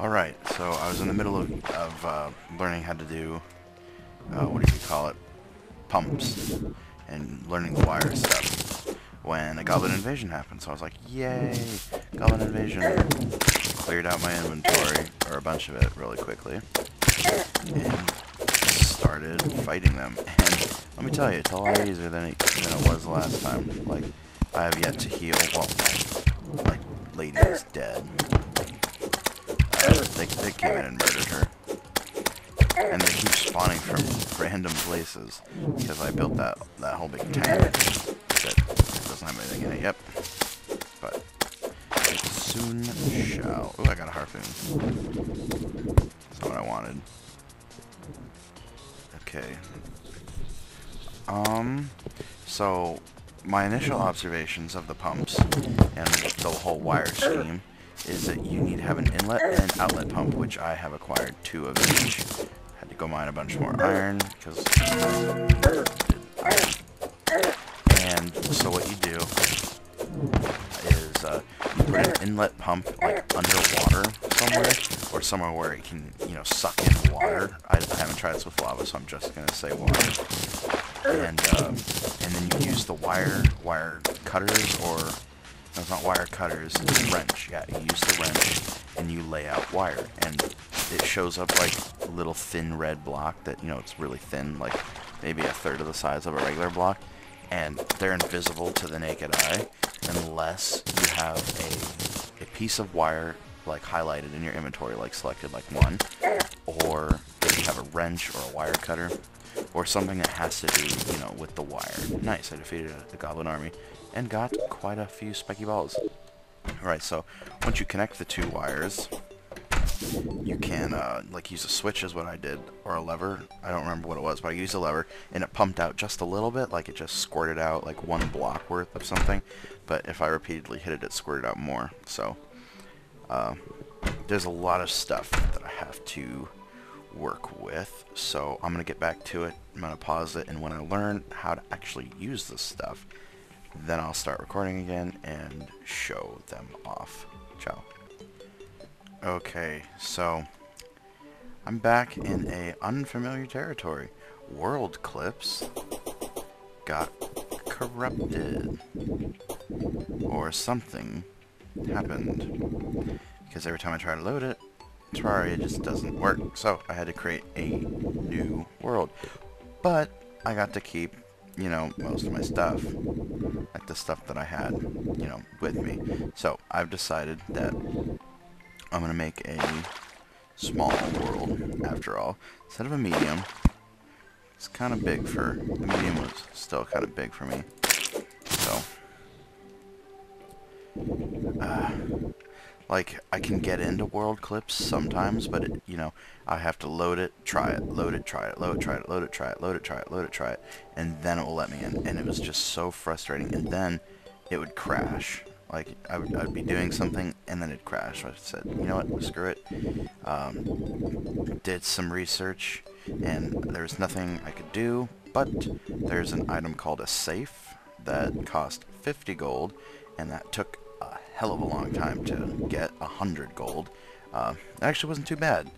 Alright, so I was in the middle of learning how to do, what do you call it, pumps, and learning the wire stuff, when a goblin invasion happened. So I was like, yay, goblin invasion. Cleared out my inventory, or a bunch of it, really quickly, and started fighting them. And let me tell you, it's a lot easier than it was last time. Like, I have yet to heal, well, like, lady is dead. They came in and murdered her. And they keep spawning from random places, because I built that whole big tank that doesn't have anything in it. Yep. But it soon shall. Oh, I got a harpoon. That's not what I wanted. Okay. So my initial observations of the pumps and the whole wire scheme is that you need to have an inlet and an outlet pump, which I have acquired 2 of each. Had to go mine a bunch more iron, because and so what you do is you put an inlet pump like underwater somewhere, or somewhere where it can, you know, suck in water. I haven't tried this with lava, so I'm just gonna say water. And then you use the wire cutters, or no, it's not wire cutters, it's wrench. Yeah, you use the wrench and you lay out wire, and it shows up like a little thin red block that, you know, it's really thin, like maybe a third of the size of a regular block, and they're invisible to the naked eye unless you have a piece of wire like highlighted in your inventory, like selected like 1, or if you have a wrench or a wire cutter, or something that has to do, you know, with the wire. Nice, I defeated a goblin army and got quite a few spiky balls. Alright, so once you connect the 2 wires, you can, like, use a switch is what I did, or a lever. I don't remember what it was, but I used a lever, and it pumped out just a little bit, like it just squirted out like 1 block worth of something, but if I repeatedly hit it, it squirted out more. So, there's a lot of stuff that I have to work with, so I'm going to get back to it. I'm going to pause it, and when I learn how to actually use this stuff, then I'll start recording again and show them off. Ciao. Okay, so I'm back in a unfamiliar territory. World clips got corrupted, or something happened, because every time I try to load it, Terraria just doesn't work. So I had to create a new world, but I got to keep, you know, most of my stuff, like the stuff that I had, you know, with me. So I've decided that I'm gonna make a small world after all, instead of a medium. It's kind of big for the medium, was still kind of big for me. So like, I can get into world clips sometimes, but it, you know, I have to load it, try it, load it, try it, load it, try it, load it, try it, load it, try it, load it, try it, and then it will let me in. And it was just so frustrating. And then it would crash. Like, I'd be doing something, and then it'd crash. So I said, you know what, screw it. Did some research, and there's nothing I could do, but there's an item called a safe that cost 50 gold, and that took a hell of a long time to get 100 gold. It actually wasn't too bad.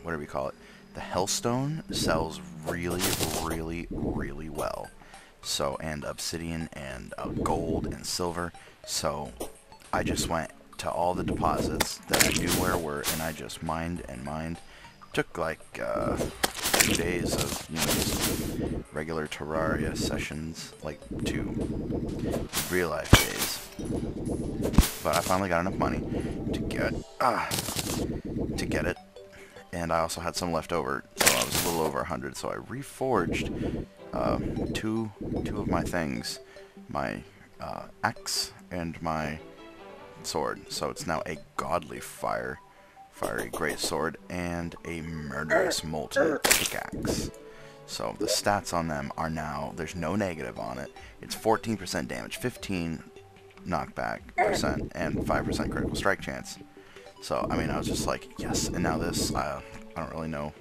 What do we call it? The Hellstone sells really, really, really well. So, and obsidian and gold and silver. So I just went to all the deposits that I knew where were, and I just mined and mined. Took like 2 days of, you know, just regular Terraria sessions, like 2 real life days. But I finally got enough money to get it, and I also had some left over, so I was a little over 100. So I reforged two of my things, my axe and my sword. So it's now a godly fiery great sword and a murderous molten pickaxe. So the stats on them are now, there's no negative on it. It's 14% damage, 15 knockback percent, and 5% critical strike chance. So I mean, I was just like, yes. And now this, I don't really know.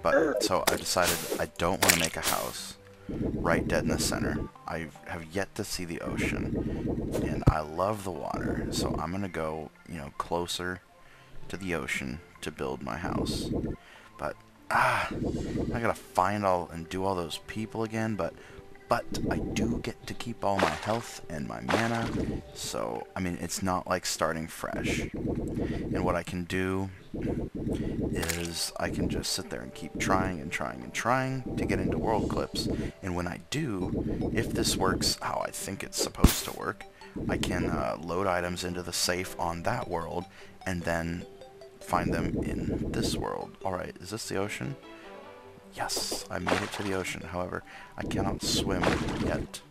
But so I decided I don't want to make a house. right dead in the center. I have yet to see the ocean, and I love the water, so I'm gonna go, you know, closer to the ocean to build my house. But I gotta find all and do all those people again, but I do get to keep all my health and my mana, so I mean it's not like starting fresh. And what I can do is I can just sit there and keep trying and trying and trying to get into world clips, and when I do, if this works how I think it's supposed to work, I can load items into the safe on that world and then find them in this world. Alright, is this the ocean? Yes, I made it to the ocean. However, I cannot swim yet,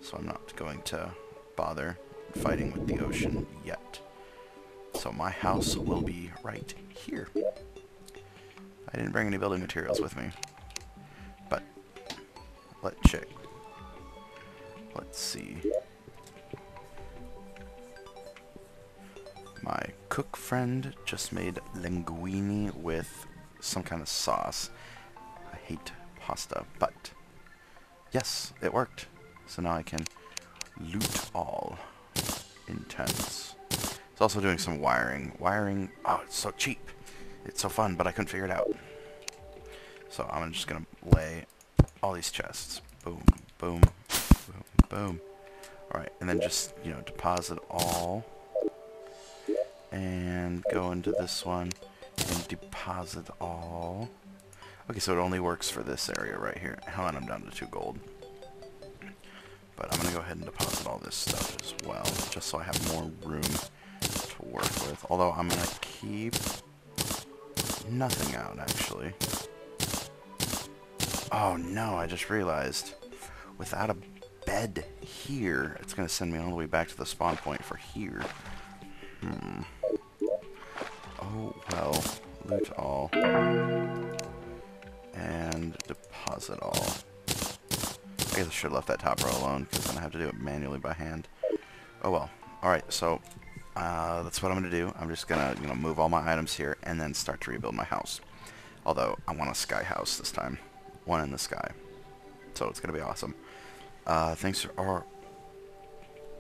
so I'm not going to bother fighting with the ocean yet. So my house will be right here. I didn't bring any building materials with me, but let's check. Let's see. My cook friend just made linguine with some kind of sauce. I hate pasta, but yes, it worked. So now I can loot all. Intense. It's also doing some wiring. Wiring, oh, it's so cheap. It's so fun, but I couldn't figure it out. So I'm just gonna lay all these chests. Boom, boom, boom, boom. Alright, and then just, you know, deposit all. And go into this one and deposit all. Okay, so it only works for this area right here. Hell on, I'm down to 2 gold. But I'm gonna go ahead and deposit all this stuff as well, just so I have more room to work with. Although I'm gonna keep nothing out, actually. Oh no, I just realized, without a bed here, it's gonna send me all the way back to the spawn point for here. Oh well, loot all. And deposit all. I guess I should have left that top row alone, because then I have to do it manually by hand. Oh well. Alright, so that's what I'm going to do. I'm just going to, you know, move all my items here and then start to rebuild my house. Although, I want a sky house this time. One in the sky. So it's going to be awesome. Thanks for... Or,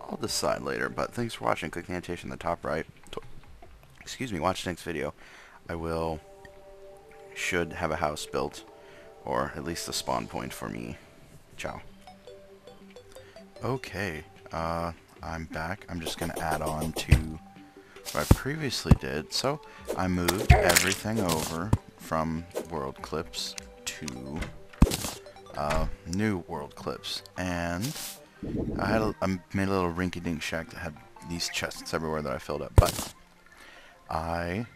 I'll decide later, but thanks for watching. Click the annotation in the top right. Excuse me, watch the next video. I should have a house built, or at least a spawn point for me. Ciao. Okay, I'm back. I'm just gonna add on to what I previously did. So, I moved everything over from world clips to new world clips, and I made a little rinky-dink shack that had these chests everywhere that I filled up, but I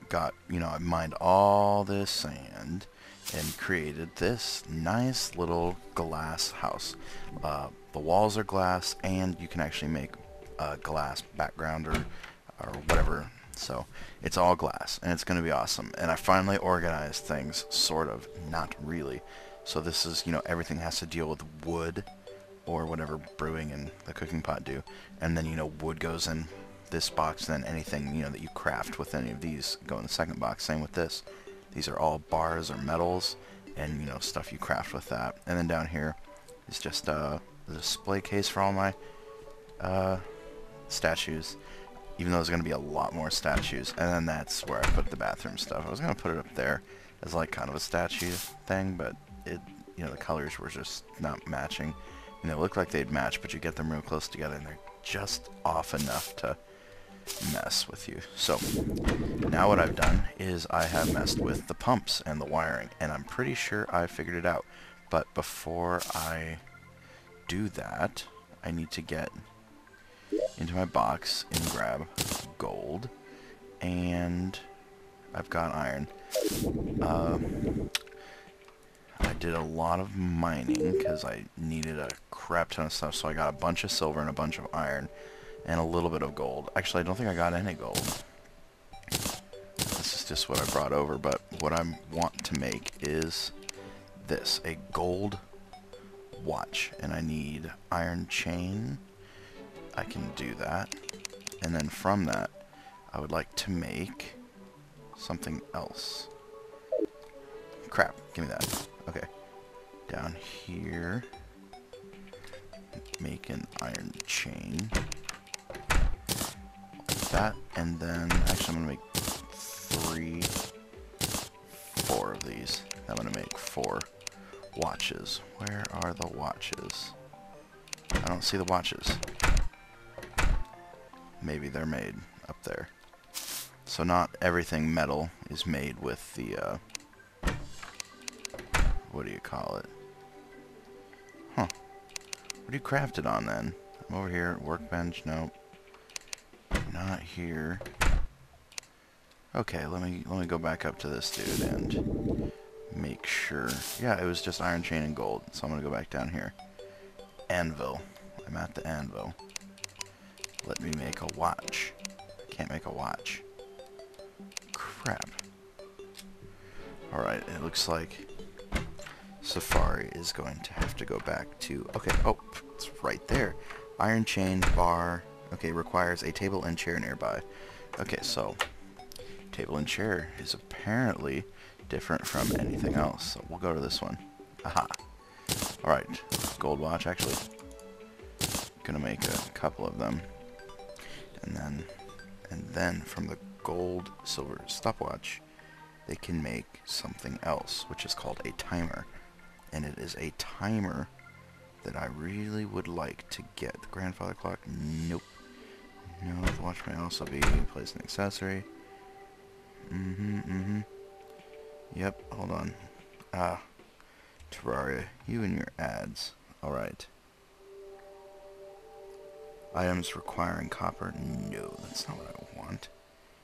got, you know, I mined all this sand and created this nice little glass house. The walls are glass, and you can actually make a glass background or whatever. So it's all glass, and it's going to be awesome. And I finally organized things, sort of, not really. So this is, you know, everything has to deal with wood or whatever brewing and the cooking pot do. And then, you know, wood goes in this box, and then anything, you know, that you craft with any of these go in the second box. Same with this. These are all bars or metals, and, you know, stuff you craft with that. And then down here is just the display case for all my statues, even though there's going to be a lot more statues. And then that's where I put the bathroom stuff. I was going to put it up there as like kind of a statue thing, but it, you know, the colors were just not matching. You know, they look like they'd match, but you get them real close together, and they're just off enough to mess with you. So now what I've done is I have messed with the pumps and the wiring, and I'm pretty sure I figured it out. But before I do that, I need to get into my box and grab gold, and I've got iron. I did a lot of mining because I needed a crap ton of stuff, so I got a bunch of silver and a bunch of iron and a little bit of gold. Actually, I don't think I got any gold. This is just what I brought over, but what I want to make is this, a gold watch, and I need iron chain. I can do that, and then from that I would like to make something else. Crap, give me that. Okay, Down here, make an iron chain. Like that, and then, actually I'm going to make 4 of these. I'm going to make 4 watches. Where are the watches? I don't see the watches. Maybe they're made up there. So not everything metal is made with the, what do you call it? Huh. What do you craft it on then? I'm over here, workbench, nope. Not here. Okay, let me go back up to this dude and make sure. Yeah, it was just iron chain and gold, so I'm gonna go back down here. Anvil. I'm at the anvil. Let me make a watch. I can't make a watch. Crap. Alright, it looks like Safari is going to have to go back to... Okay, oh, it's right there. Iron chain, bar... Okay, requires a table and chair nearby. Okay, so... Table and chair is apparently different from anything else. So we'll go to this one. Aha. Alright, gold watch, actually. Gonna make a couple of them. And then from the gold, silver stopwatch, they can make something else, which is called a timer. And it is a timer that I really would like to get. The grandfather clock? Nope. No, the watch may also be placed an accessory. Yep, hold on. Terraria, you and your ads. Alright. Items requiring copper? No, that's not what I want.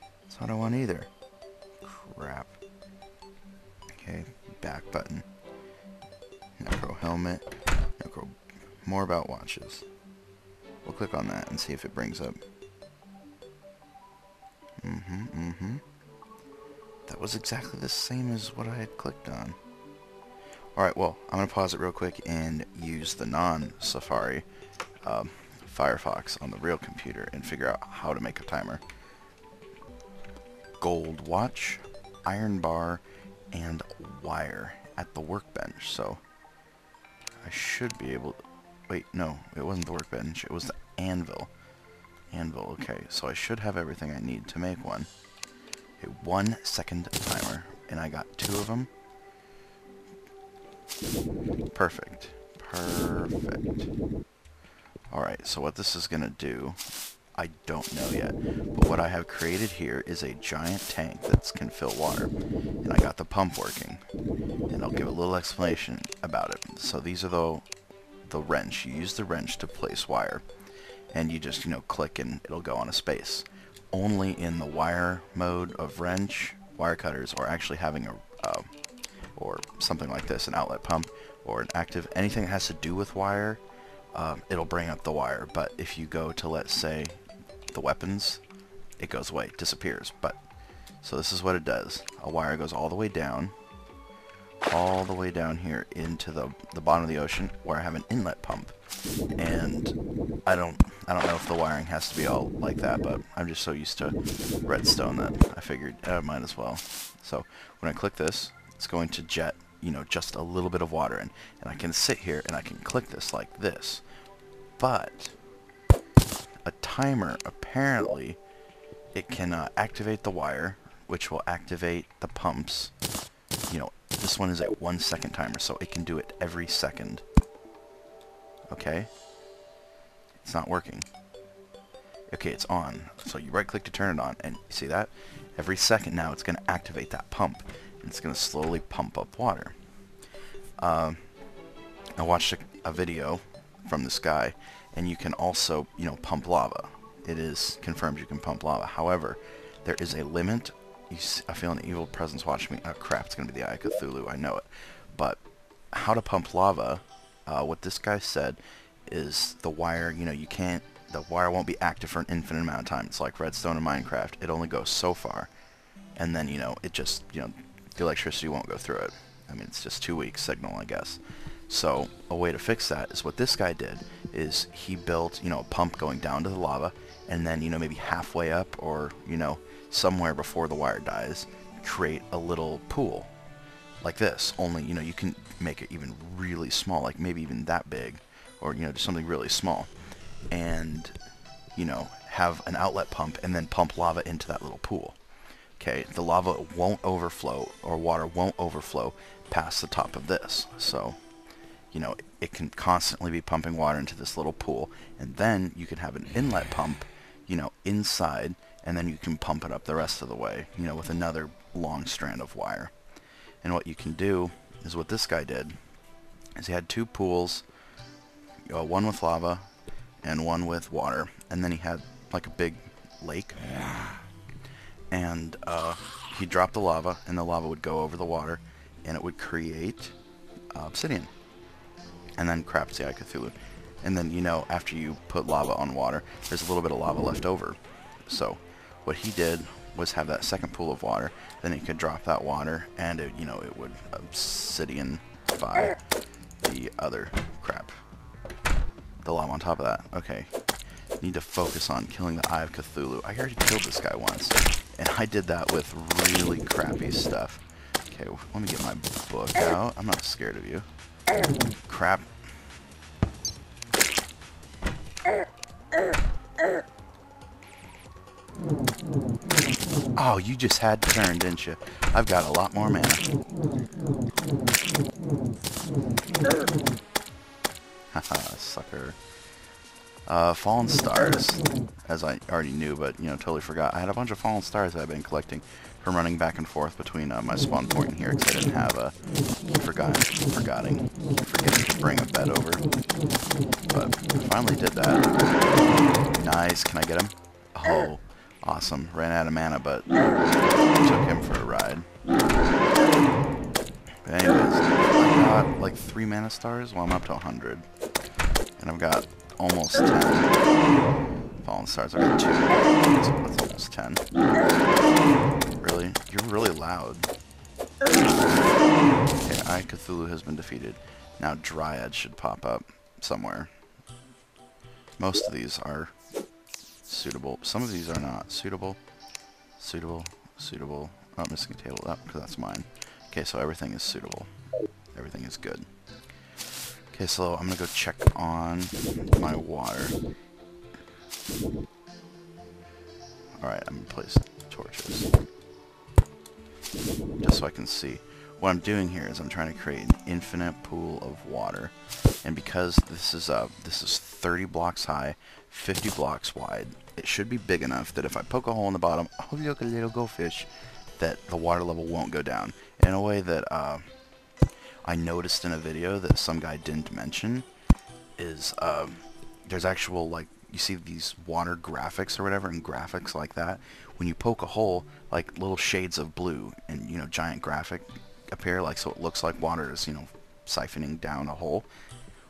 That's not what I want either. Crap. Okay, back button. Necro helmet. Necro. More about watches. We'll click on that and see if it brings up. That was exactly the same as what I had clicked on. Alright, well, I'm going to pause it real quick and use the non-Safari Firefox on the real computer and figure out how to make a timer. Gold watch, iron bar, and wire at the workbench. So I should be able to... Wait, no, it wasn't the workbench. It was the anvil. Anvil, okay. So I should have everything I need to make one. A 1-second timer. And I got 2 of them. Perfect. Perfect. Alright, so what this is going to do, I don't know yet. But what I have created here is a giant tank that can fill water. And I got the pump working. And I'll give a little explanation about it. So these are the wrench. You use the wrench to place wire. And you just, click and it'll go on a space. Only in the wire mode of wrench, wire cutters, or actually having or something like this, an outlet pump, or an active, anything that has to do with wire, it'll bring up the wire. But if you go to, let's say, the weapons, it goes away, disappears. But so this is what it does. A wire goes all the way down here into the bottom of the ocean, where I have an inlet pump. And I don't know if the wiring has to be all like that, but I'm just so used to redstone that I figured I might as well. So when I click this, it's going to jet, just a little bit of water in, and I can sit here and I can click this like this. But a timer, apparently, it can activate the wire, which will activate the pumps. This one is a 1-second timer, so it can do it every second. Okay? It's not working. Okay, it's on. So you right-click to turn it on, and you see that? Every second now it's going to activate that pump, and it's going to slowly pump up water. I watched a video from this guy, and you can also, pump lava. It is confirmed you can pump lava. However, there is a limit. I feel an evil presence watching me. Oh crap, it's going to be the Eye of Cthulhu, I know it. But how to pump lava, what this guy said is the wire, the wire won't be active for an infinite amount of time. It's like redstone in Minecraft. It only goes so far. And then, it just, the electricity won't go through it. I mean, it's just too weak signal, I guess. So a way to fix that is what this guy did is he built, a pump going down to the lava, and then, maybe halfway up or, somewhere before the wire dies, create a little pool. like this, only, you know, you can make it even really small, like maybe even that big, or, you know, just something really small, and, you know, have an outlet pump and then pump lava into that little pool. Okay, the lava won't overflow, or water won't overflow past the top of this, so, you know, it can constantly be pumping water into this little pool, and then you can have an inlet pump, you know, inside, and then you can pump it up the rest of the way, you know, with another long strand of wire. And what you can do is what this guy did, is he had two pools, one with lava and one with water, and then he had like a big lake, and he dropped the lava, and the lava would go over the water, and it would create obsidian, and then craps the Cthulhu. And then, you know, after you put lava on water, there's a little bit of lava left over. So what he did was have that second pool of water, then he could drop that water, and it, you know, it would obsidianify the other crap, the lava on top of that. Okay, need to focus on killing the Eye of Cthulhu. I already killed this guy once, and I did that with really crappy stuff. Okay, let me get my book out. I'm not scared of you. Crap. Oh, you just had to turn, didn't you? I've got a lot more mana. Haha, sucker. Fallen stars, as I already knew, but, you know, totally forgot. I had a bunch of fallen stars that I've been collecting from running back and forth between my spawn point and here, because I didn't have a... forgetting to bring a bed over. But I finally did that. Nice, can I get him? Oh, awesome. Ran out of mana, but took him for a ride. But anyways, I got like 3 mana stars. Well, I'm up to 100. And I've got almost 10 fallen stars. I got 2. That's almost 10. Really? You're really loud. Okay, Eye Cthulhu has been defeated. Now Dryad should pop up somewhere. Most of these are suitable. Some of these are not. Suitable. Suitable. Suitable. Oh, I'm missing a table. Oh, because that's mine. Okay, so everything is suitable. Everything is good. Okay, so I'm gonna go check on my water. Alright, I'm gonna place torches. Just so I can see. What I'm doing here is I'm trying to create an infinite pool of water. And because this is 30 blocks high, 50 blocks wide, it should be big enough that if I poke a hole in the bottom, oh look, a little goldfish, that the water level won't go down. In a way that I noticed in a video that some guy didn't mention is there's actual, like, you see these water graphics or whatever, and graphics like that, when you poke a hole, like little shades of blue and, you know, giant graphic appear, like, so it looks like water is, you know, siphoning down a hole.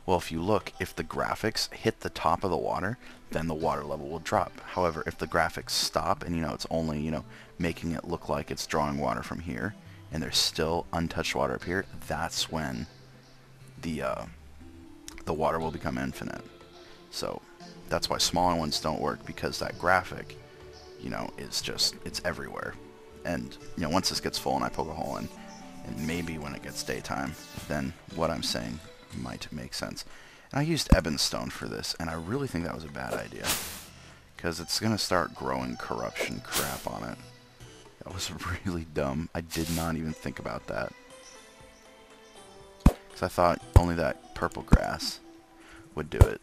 Well, if you look, if the graphics hit the top of the water, then the water level will drop. However, if the graphics stop and, you know, it's only, you know, making it look like it's drawing water from here, and there's still untouched water up here, that's when the water will become infinite. So that's why smaller ones don't work, because that graphic, you know, is just, it's everywhere. And, you know, once this gets full and I poke a hole in, and maybe when it gets daytime, then what I'm saying might make sense. And I used Ebonstone for this, and I really think that was a bad idea, because it's going to start growing corruption crap on it. That was really dumb. I did not even think about that. Because I thought only that purple grass would do it.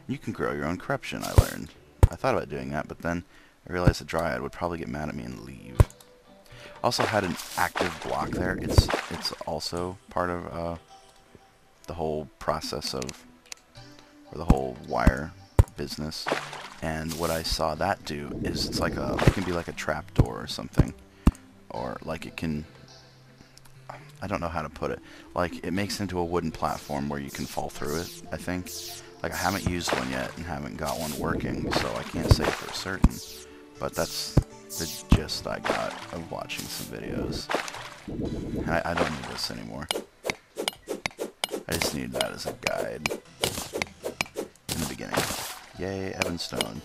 You can grow your own corruption, I learned. I thought about doing that, but then I realized the Dryad would probably get mad at me and leave. Also had an active block there. It's also part of the whole process of, or the whole wire business. And what I saw that do is it's like a, it can be like a trap door or something, or like it can, I don't know how to put it, like it makes it into a wooden platform where you can fall through it, I think. Like I haven't used one yet and haven't got one working, so I can't say for certain, but that's the gist I got of watching some videos. And I don't need this anymore. I just need that as a guide in the beginning. Yay, Ebonstone.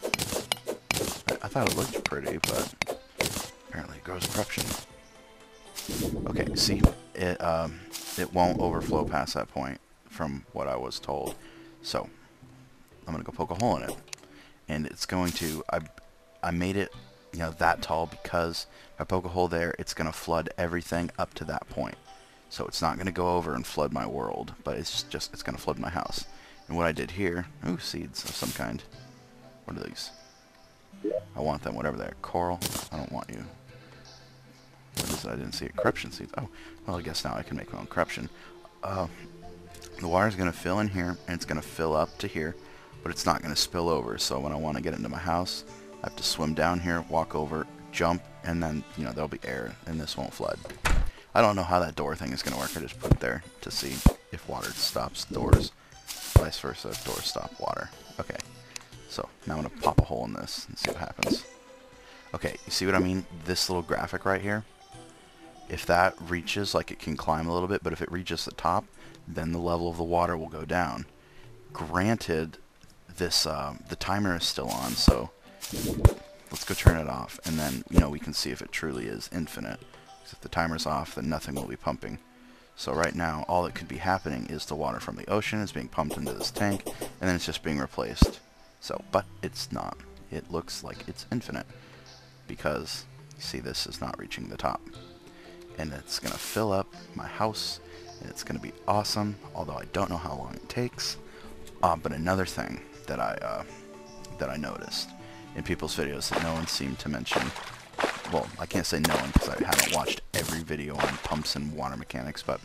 I thought it looked pretty, but apparently it grows corruption. Okay, see, it won't overflow past that point from what I was told. So, I'm going to go poke a hole in it. And it's going to, I made it, you know, that tall because if I poke a hole there, it's going to flood everything up to that point. So it's not going to go over and flood my world, but it's going to flood my house. And what I did here, ooh, seeds of some kind. What are these? I want them, whatever they're. Coral, I don't want you. What is it? I didn't see it. Corruption seeds. Oh, well, I guess now I can make my own corruption. The water's going to fill in here, and it's going to fill up to here, but it's not going to spill over. So when I want to get into my house, I have to swim down here, walk over, jump, and then, you know, there'll be air, and this won't flood. I don't know how that door thing is going to work. I just put it there to see if water stops doors. Vice versa, if doors stop water. Okay, so now I'm going to pop a hole in this and see what happens. Okay, you see what I mean? This little graphic right here, if that reaches, like, it can climb a little bit, but if it reaches the top, then the level of the water will go down. Granted, this the timer is still on, so let's go turn it off, and then, you know, we can see if it truly is infinite. If the timer's off, then nothing will be pumping. So right now, all that could be happening is the water from the ocean is being pumped into this tank, and then it's just being replaced. So, but it's not. It looks like it's infinite, because, you see, this is not reaching the top. And it's going to fill up my house, and it's going to be awesome, although I don't know how long it takes. But another thing that I noticed in people's videos that no one seemed to mention, well, I can't say no one because I haven't watched every video on pumps and water mechanics, but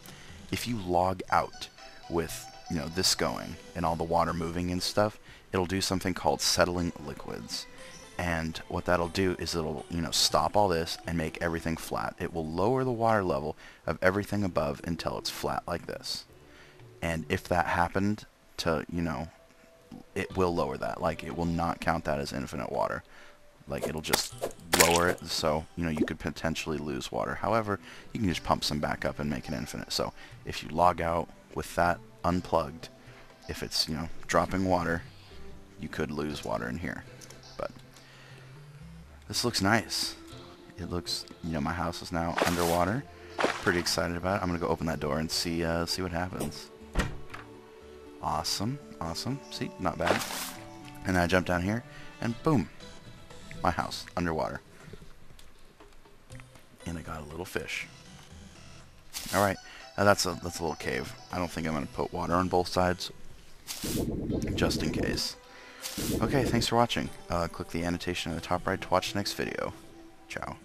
if you log out with, you know, this going and all the water moving and stuff, it'll do something called settling liquids. And what that'll do is it'll, you know, stop all this and make everything flat. It will lower the water level of everything above until it's flat like this. And if that happened to, you know, it will lower that. Like, it will not count that as infinite water. Like, it'll just lower it, so, you know, you could potentially lose water. However, you can just pump some back up and make it infinite. So, if you log out with that unplugged, if it's, you know, dropping water, you could lose water in here. But this looks nice. It looks, you know, my house is now underwater. Pretty excited about it. I'm gonna go open that door and see what happens. Awesome, awesome. See, not bad. And then I jump down here, and boom, my house underwater. And I got a little fish. All right, now that's a little cave. I don't think I'm gonna put water on both sides, just in case. Okay, thanks for watching. Click the annotation in the top right to watch the next video. Ciao.